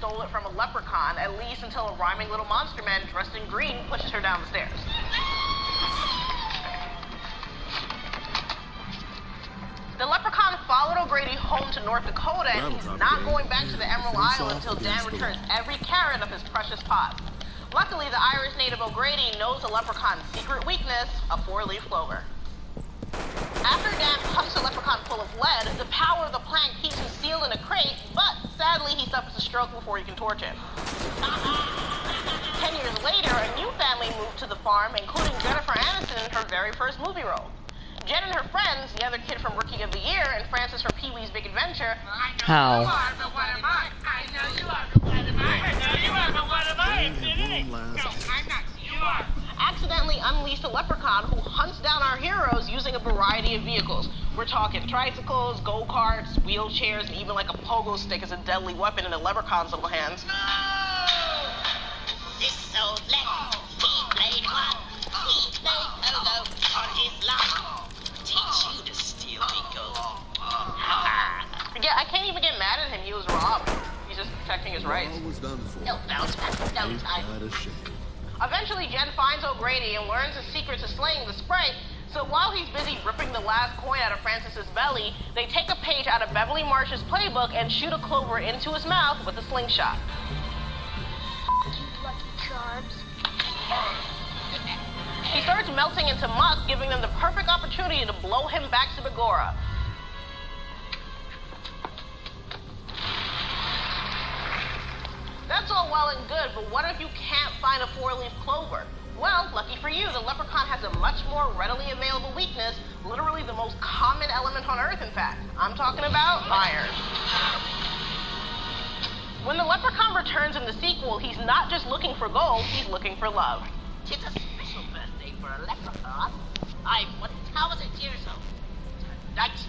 stole it from a leprechaun, at least until a rhyming little monster man dressed in green pushes her down the stairs. The leprechaun followed O'Grady home to North Dakota, and he's not going back to the Emerald Isle until Dan returns every carat of his precious pot. Luckily, the Irish native O'Grady knows the leprechaun's secret weakness, a four-leaf clover. After Dan pumps the leprechaun full of lead, the power of the plant keeps him sealed in a crate, but sadly he suffers a stroke before he can torch it. 10 years later, a new family moved to the farm, including Jennifer Aniston in her very first movie role. Jen and her friends, the other kid from Rookie of the Year, and Francis from Pee-wee's Big Adventure. How? Accidentally unleashed a leprechaun who hunts down our heroes using a variety of vehicles. We're talking tricycles, go-karts, wheelchairs, and even like a pogo stick as a deadly weapon in the leprechaun's little hands. No! This old left, he played one. He played pogo on his lawn. Teach you to steal me gold. Yeah, I can't even get mad at him. He was robbed. He's just protecting his rights. No bounce back, no time. Eventually, Jen finds O'Grady and learns the secret to slaying the Sprite. So while he's busy ripping the last coin out of Francis's belly, they take a page out of Beverly Marsh's playbook and shoot a clover into his mouth with a slingshot. Lucky Charms. He starts melting into muck, giving them the perfect opportunity to blow him back to Begora. That's all well and good, but what if you can't find a four-leaf clover? Well, lucky for you, the leprechaun has a much more readily available weakness, literally the most common element on Earth, in fact. I'm talking about iron. When the leprechaun returns in the sequel, he's not just looking for gold, he's looking for love. It's a special birthday for a leprechaun. I'm 1,000 years old. Tonight,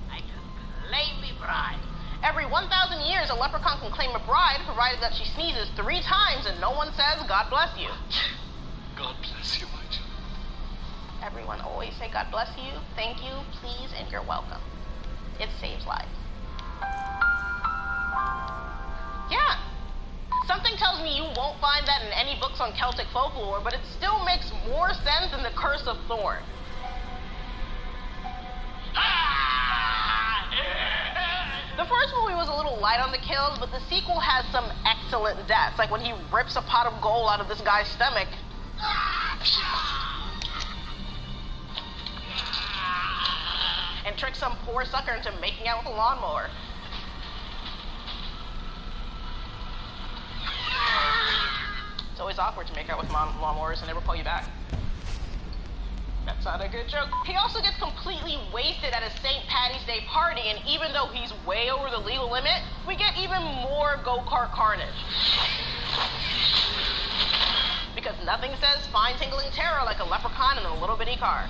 I can claim me bride. Every 1,000 years, a leprechaun can claim a bride, provided that she sneezes 3 times and no one says, God bless you. God bless you, my child. Everyone always say, God bless you, thank you, please, and you're welcome. It saves lives. Yeah. Something tells me you won't find that in any books on Celtic folklore, but it still makes more sense than the Curse of Thorn. The first movie was a little light on the kills, but the sequel has some excellent deaths, like when he rips a pot of gold out of this guy's stomach. And tricks some poor sucker into making out with a lawnmower. It's always awkward to make out with lawnmowers and never call you back. That's not a good joke. He also gets completely wasted at a St. Paddy's Day party, and even though he's way over the legal limit, we get even more go-kart carnage. Because nothing says spine-tingling terror like a leprechaun in a little bitty car.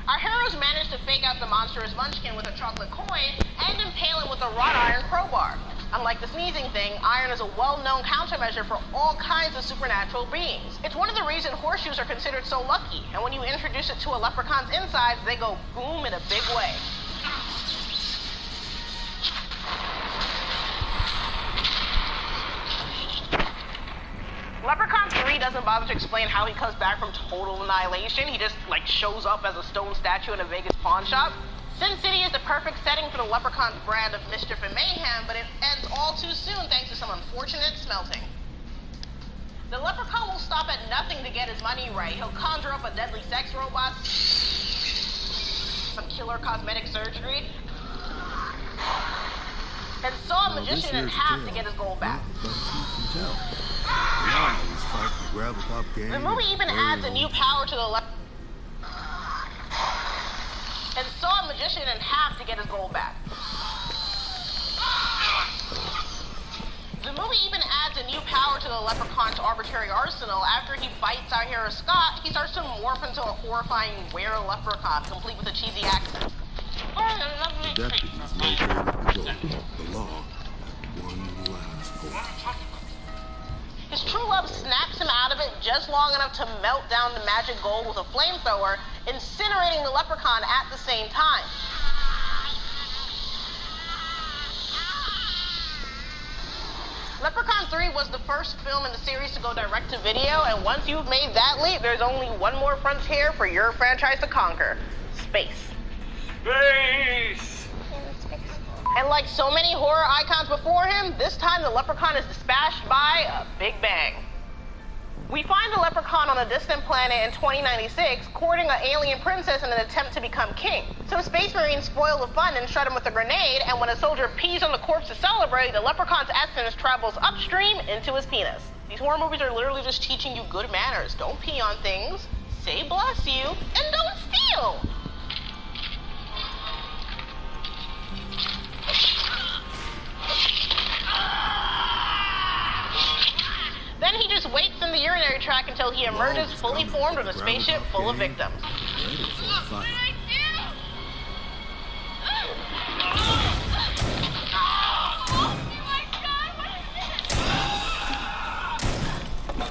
Our heroes manage to fake out the monstrous munchkin with a chocolate coin and impale him with a wrought iron crowbar. Unlike the sneezing thing, iron is a well-known countermeasure for all kinds of supernatural beings. It's one of the reasons horseshoes are considered so lucky, and when you introduce it to a leprechaun's insides, they go boom in a big way. Leprechaun 3 doesn't bother to explain how he comes back from total annihilation. He just, shows up as a stone statue in a Vegas pawn shop. Sin City is the perfect setting for the leprechaun's brand of mischief and mayhem, but it ends all too soon thanks to some unfortunate smelting. The leprechaun will stop at nothing to get his money right. He'll conjure up a deadly sex robot, some killer cosmetic surgery, and saw a magician in half to get his gold back. The movie even adds a new power to the leprechaun. And saw a magician in half to get his gold back. The movie even adds a new power to the leprechaun's arbitrary arsenal. After he bites our hero Scott, he starts to morph into a horrifying were-leprechaun, complete with a cheesy accent. The deputies located the gold. The law, one last point. His true love snaps him out of it just long enough to melt down the magic gold with a flamethrower, incinerating the leprechaun at the same time. Leprechaun 3 was the first film in the series to go direct to video, and once you've made that leap, there's only one more frontier for your franchise to conquer: space. Space! And like so many horror icons before him, this time the Leprechaun is dispatched by a Big Bang. We find the Leprechaun on a distant planet in 2096, courting an alien princess in an attempt to become king. Some space marines spoil the fun and shot him with a grenade, and when a soldier pees on the corpse to celebrate, the Leprechaun's essence travels upstream into his penis. These horror movies are literally just teaching you good manners. Don't pee on things, say bless you, and don't steal! Then he just waits in the urinary tract until he emerges fully formed with a spaceship full of victims. Ready for a fight.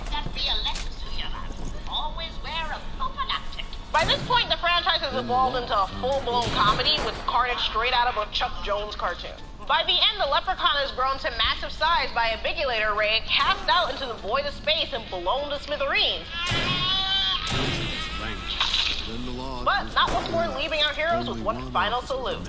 That'd be a lesson to you, lad. Always wear a prophylactic. By this point, the franchise has evolved into a full-blown comedy with carnage straight out of a Chuck Jones cartoon. By the end, the Leprechaun has grown to massive size by a Bigulator ray cast out into the void of space and blown to smithereens. Then the law But not before leaving our heroes with one final salute.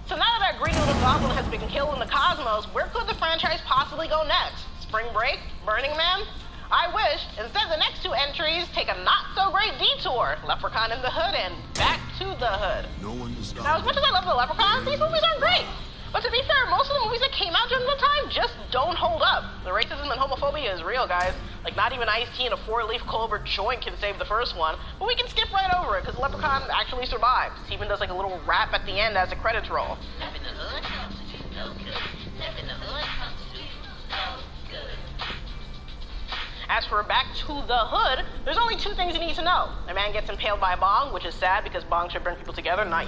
So now that our greedy little goblin has been killed in the cosmos, where could the franchise possibly go next? Spring Break? Burning Man? I wish. Instead, the next two entries take a not-so-great detour. Leprechaun in the Hood and Back to the Hood. No one to stop. Now, as much as I love the Leprechauns, these movies aren't great. But to be fair, most of the movies that came out during the time just don't hold up. The racism and homophobia is real, guys. Like, not even Ice-T and a 4-leaf clover joint can save the first one. But we can skip right over it, because Leprechaun actually survives. He even does like a little rap at the end as a credits roll. Live in the hood, constitute no good. Live in the hood, constitute no good. As for Back to the Hood, there's only two things you need to know. A man gets impaled by a bong, which is sad because bongs should bring people together, not,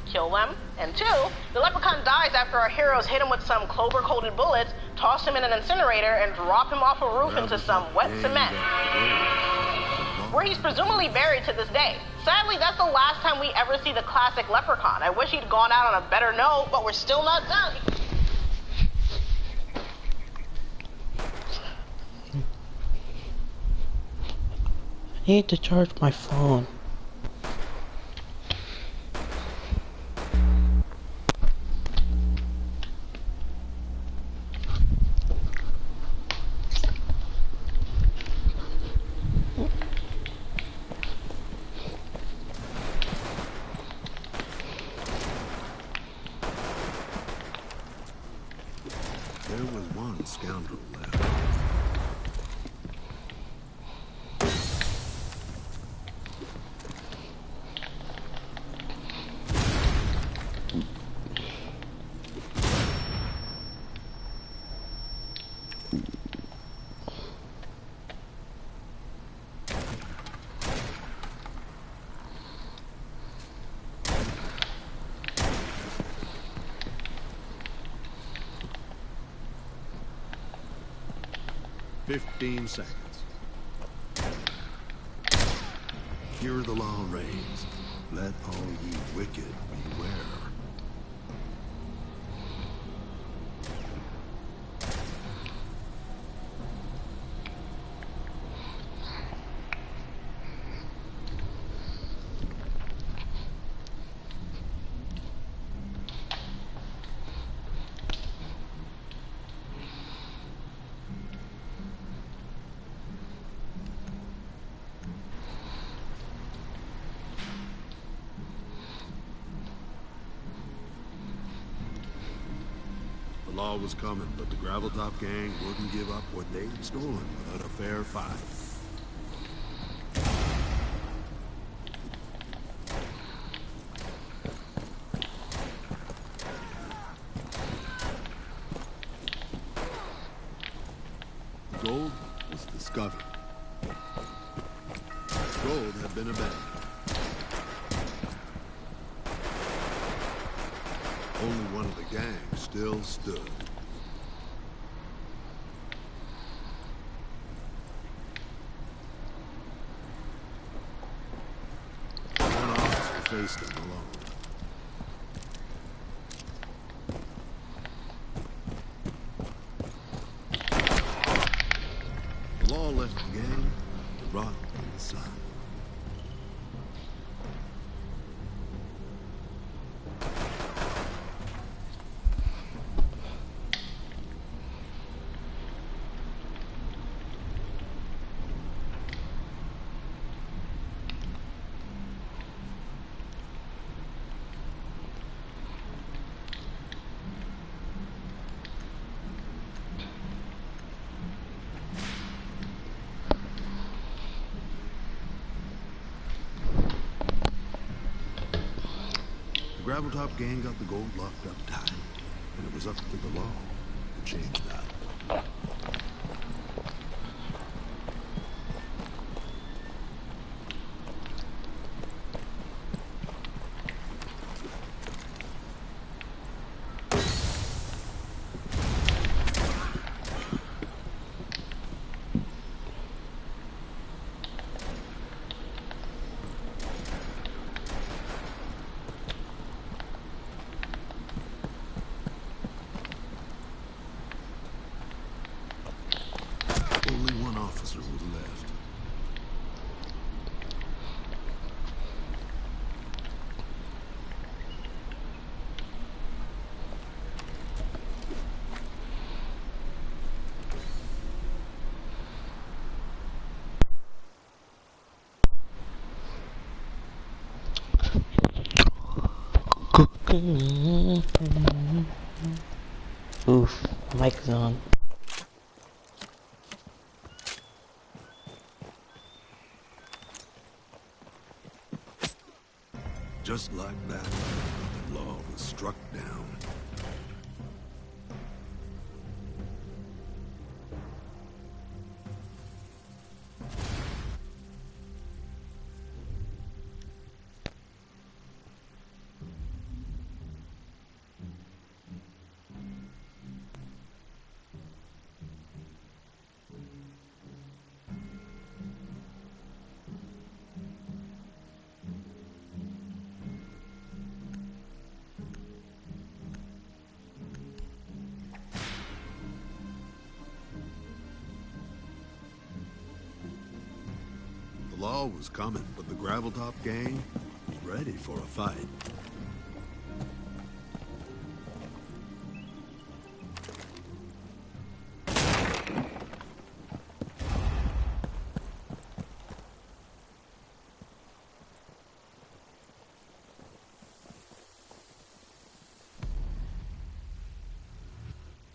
kill them. And two, the Leprechaun dies after our heroes hit him with some clover-coated bullets, toss him in an incinerator, and drop him off a roof into some wet cement, where he's presumably buried to this day. Sadly, that's the last time we ever see the classic Leprechaun. I wish he'd gone out on a better note, but we're still not done. I need to charge my phone. There was one scoundrel left. "15 seconds. Hear the law reigns. Let all ye wicked beware." The law was coming, but the Graveltop gang wouldn't give up what they'd stolen without a fair fight. Gold was discovered. Gold had been abandoned. Only one of the gang still stood. One officer faced him alone. law left the gang to rot in the sun. The Graveltop gang got the gold locked up tight, and it was up to the law to change that. Only one officer was left. Oof, mic's on. Just like that, the law was struck down. The law was coming, but the Graveltop gang was ready for a fight.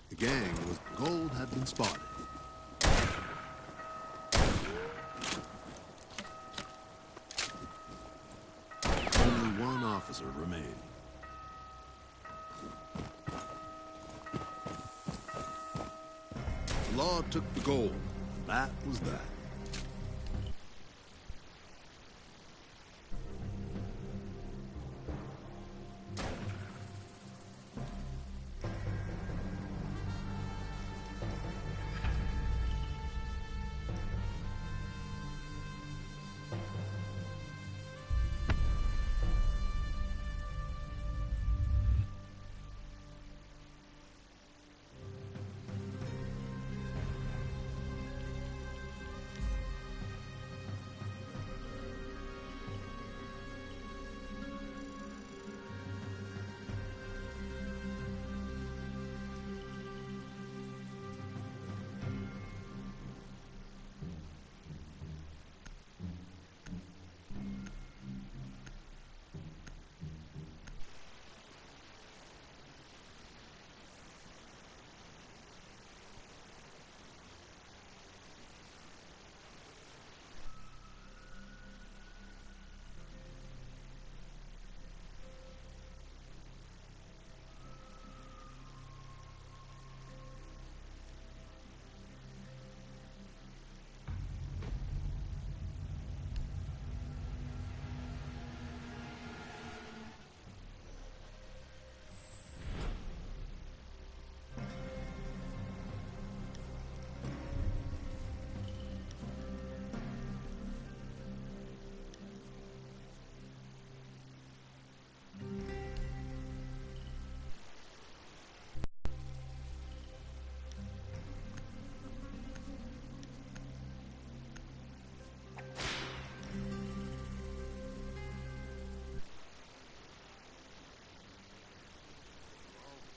The gang was gold had been spotted. Only one officer remained. The law took the gold. That was that.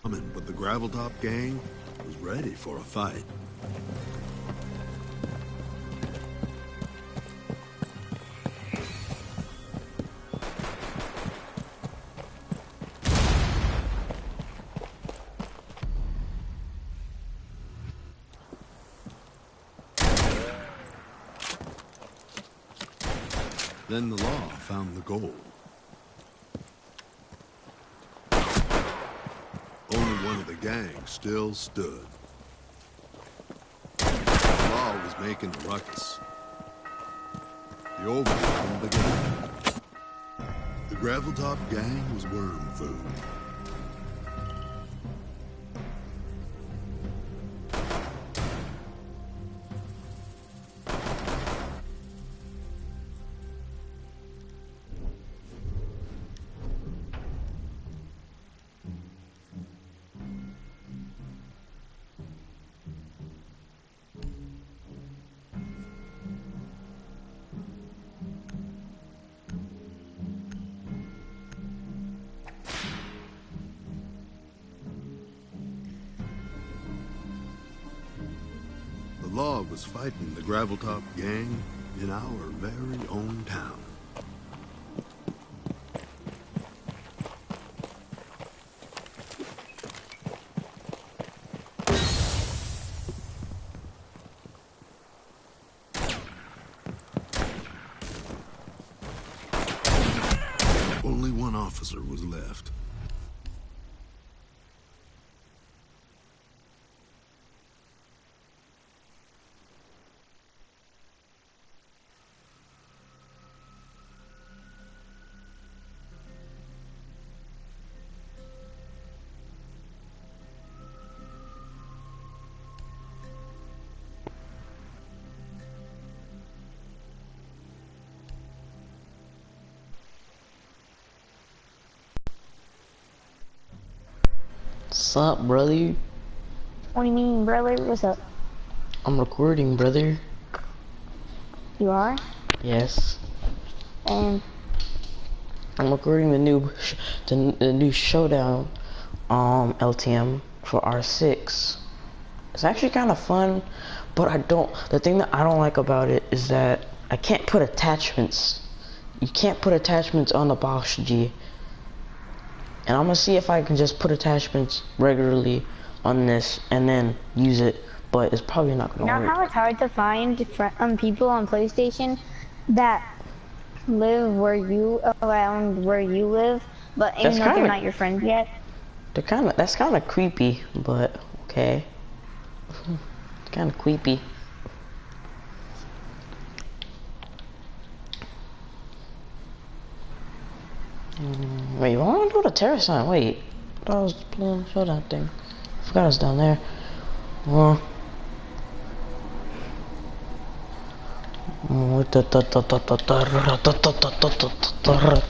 But the Graveltop gang was ready for a fight. Then the law found the gold. Only one of the gang still stood. The law was making a ruckus. The overrun began. The Graveltop gang was worm food. The law was fighting the Graveltop gang in our very own town. Only one officer was left. What's up, brother? What do you mean, brother? What's up? I'm recording, brother. You are? Yes. And I'm recording the new showdown LTM for R6. It's actually kind of fun, but the thing that I don't like about it is that I can't put attachments. You can't put attachments on the Bosch G. And I'm gonna see if I can just put attachments regularly on this and then use it, but it's probably not gonna work. you know how it's hard to find people on PlayStation that live around where you live, but even though they're not your friends yet? That's kinda creepy, but okay. It's kinda creepy. Wait, why don't I do the terror sign? Wait, I thought I was playing the showdown thing. I forgot it's down there. Well,